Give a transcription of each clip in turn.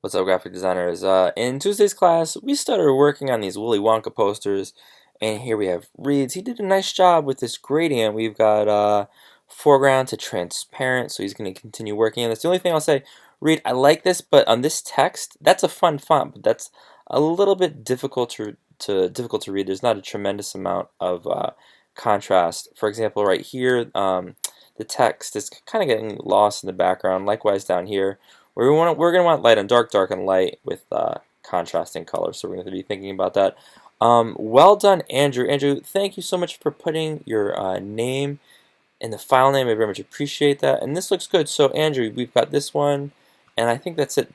What's up, graphic designers? In Tuesday's class, we started working on these Willy Wonka posters, and here we have Reeds. He did a nice job with this gradient. We've got foreground to transparent, so he's going to continue working on this. The only thing I'll say, Reed, I like this, but on this text, that's a fun font, but that's a little bit difficult to read. There's not a tremendous amount of contrast. For example, right here, the text is kind of getting lost in the background. Likewise, down here. We're going to want light on dark, dark on light with contrasting colors. So we're going to be thinking about that. Well done, Andrew. Andrew, thank you so much for putting your name in the file name. I very much appreciate that. And this looks good. So Andrew, we've got this one, and I think that's it.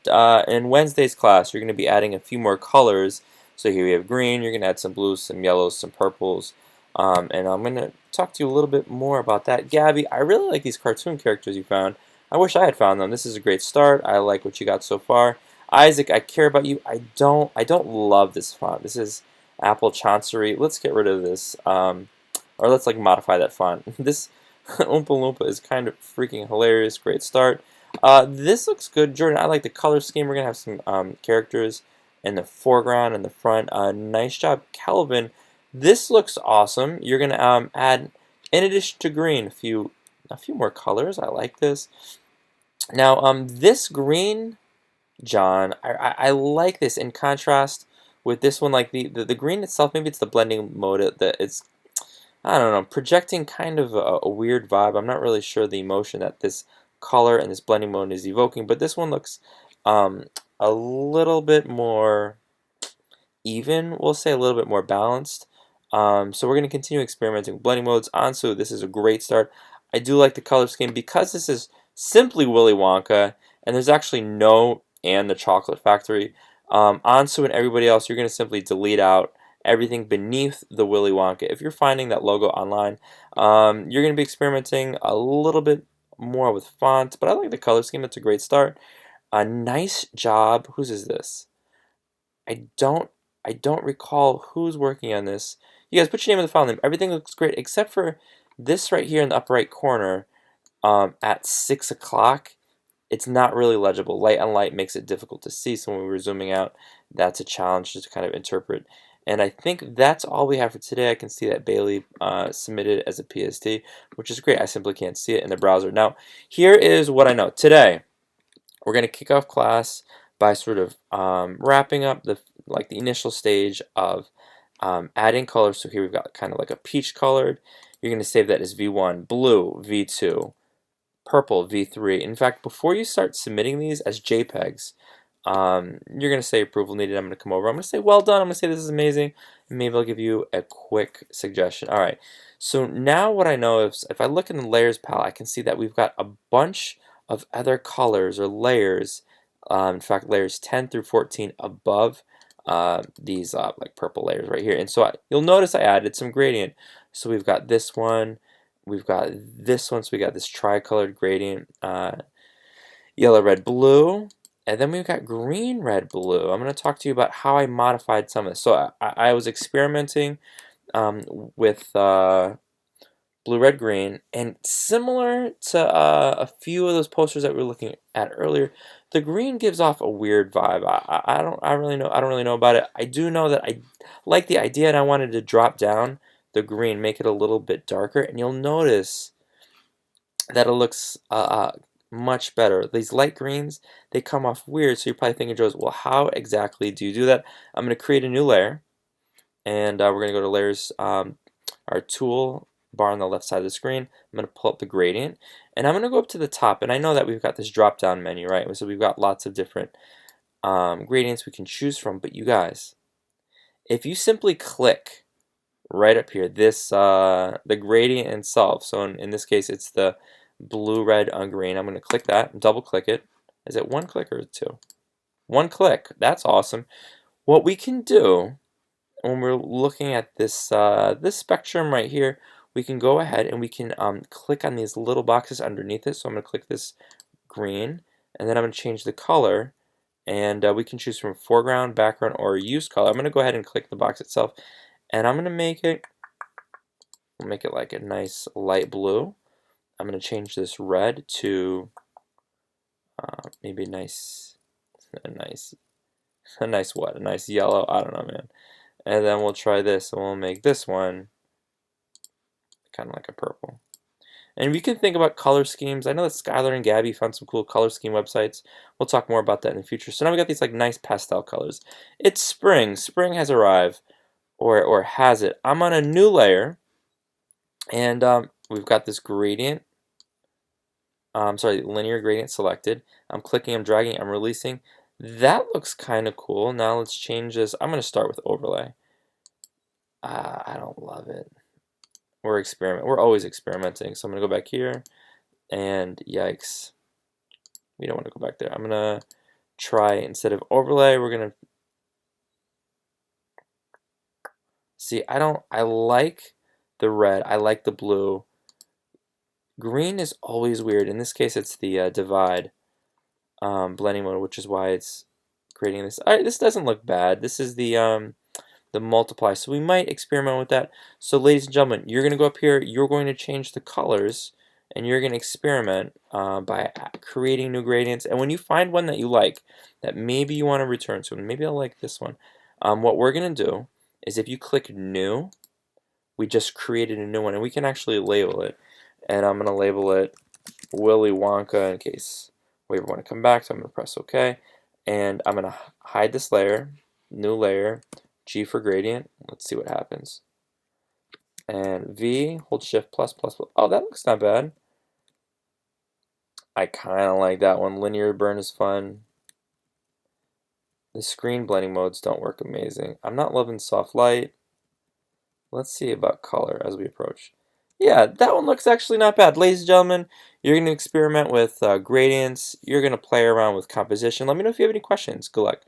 In Wednesday's class, you're going to be adding a few more colors. So here we have green. You're going to add some blues, some yellows, some purples. And I'm going to talk to you a little bit more about that. Gabby, I really like these cartoon characters you found. I wish I had found them. This is a great start. I like what you got so far. Isaac, I care about you. I don't love this font. This is Apple Chancery. Let's get rid of this. Or let's like modify that font. This Oompa Loompa is kind of freaking hilarious. Great start. This looks good, Jordan. I like the color scheme. We're gonna have some characters in the foreground and the front. Nice job, Kelvin. This looks awesome. You're gonna add, in addition to green, a few more colors. I like this. Now, this green, John, I like this in contrast with this one. Like the green itself, maybe it's the blending mode that it's, I don't know, projecting kind of a weird vibe. I'm not really sure the emotion that this color and this blending mode is evoking, but this one looks um, a little bit more even, we'll say a little bit more balanced. So we're going to continue experimenting with blending modes. Ansu, this is a great start. I do like the color scheme because this is simply Willy Wonka, and there's actually no and the Chocolate Factory. Ansu and everybody else, you're going to simply delete out everything beneath the Willy Wonka. If you're finding that logo online, you're going to be experimenting a little bit more with fonts, but I like the color scheme. It's a great start. A nice job. Whose is this? I don't I don't recall who's working on this. You guys put your name in the file name. Everything looks great except for this right here in the upper right corner at 6 o'clock. It's not really legible. Light on light makes it difficult to see, so when we were zooming out, that's a challenge to kind of interpret. And I think that's all we have for today. I can see that Bailey submitted as a PSD, which is great. I simply can't see it in the browser. Now, here is what I know. Today, we're going to kick off class by sort of wrapping up the initial stage of adding colors. So here we've got kind of like a peach colored. You're going to save that as V1, blue V2, purple V3. In fact, before you start submitting these as JPEGs, you're going to say approval needed. I'm going to come over. I'm going to say well done. I'm going to say this is amazing. And maybe I'll give you a quick suggestion. All right. So now what I know is if I look in the layers palette, I can see that we've got a bunch of other colors or layers. In fact, layers 10 through 14 above these like purple layers right here. And so you'll notice I added some gradient. So we've got this one. We've got this one, so we got this tricolored gradient, yellow, red, blue, and then we've got green, red, blue. I'm going to talk to you about how I modified some of this. So I was experimenting with blue, red, green, and similar to a few of those posters that we were looking at earlier, the green gives off a weird vibe. I don't really know about it. I do know that I like the idea, and I wanted to drop down the green, make it a little bit darker, and you'll notice that it looks much better. These light greens, they come off weird, so you're probably thinking, Joe's, well, how exactly do you do that? I'm going to create a new layer, and we're going to go to layers, our tool bar on the left side of the screen. I'm going to pull up the gradient, and I'm going to go up to the top, and I know that we've got this drop-down menu, right? So we've got lots of different gradients we can choose from, but you guys, if you simply click right up here, this the gradient itself. So in this case, it's the blue, red, on green. I'm going to click that, double click it. Is it one click or two? One click. That's awesome. What we can do when we're looking at this this spectrum right here, we can go ahead and we can click on these little boxes underneath it. So I'm going to click this green, and then I'm going to change the color, and we can choose from foreground, background, or use color. I'm going to go ahead and click the box itself, and I'm going to make it like a nice light blue. I'm going to change this red to maybe a nice a nice, a nice what? A nice yellow? I don't know, man. And then we'll try this, and we'll make this one kind of like a purple. And we can think about color schemes. I know that Skylar and Gabby found some cool color scheme websites. We'll talk more about that in the future. So now we got these like nice pastel colors. It's spring. Spring has arrived, or has it? I'm on a new layer, and we've got this gradient. Sorry, linear gradient selected. I'm clicking, I'm dragging, I'm releasing. That looks kind of cool. Now let's change this. I'm going to start with overlay. I don't love it. We're always experimenting. So I'm going to go back here, and yikes. We don't want to go back there. I'm going to try, instead of overlay, we're going to see, I like the red, I like the blue. Green is always weird. In this case, it's the divide blending mode, which is why it's creating this. All right, this doesn't look bad. This is the multiply, so we might experiment with that. So ladies and gentlemen, you're going to go up here, you're going to change the colors, and you're going to experiment by creating new gradients. And when you find one that you like, that maybe you want to return to, and maybe I'll like this one, what we're going to do is if you click new, we just created a new one, and we can actually label it. And I'm going to label it Willy Wonka in case we ever want to come back, so I'm going to press OK. And I'm going to hide this layer, new layer, G for gradient. Let's see what happens. And V, hold shift plus. Oh, that looks not bad. I kind of like that one. Linear burn is fun. The screen blending modes don't work amazing. I'm not loving soft light. Let's see about color as we approach. Yeah, that one looks actually not bad. Ladies and gentlemen, you're going to experiment with gradients. You're going to play around with composition. Let me know if you have any questions. Good luck.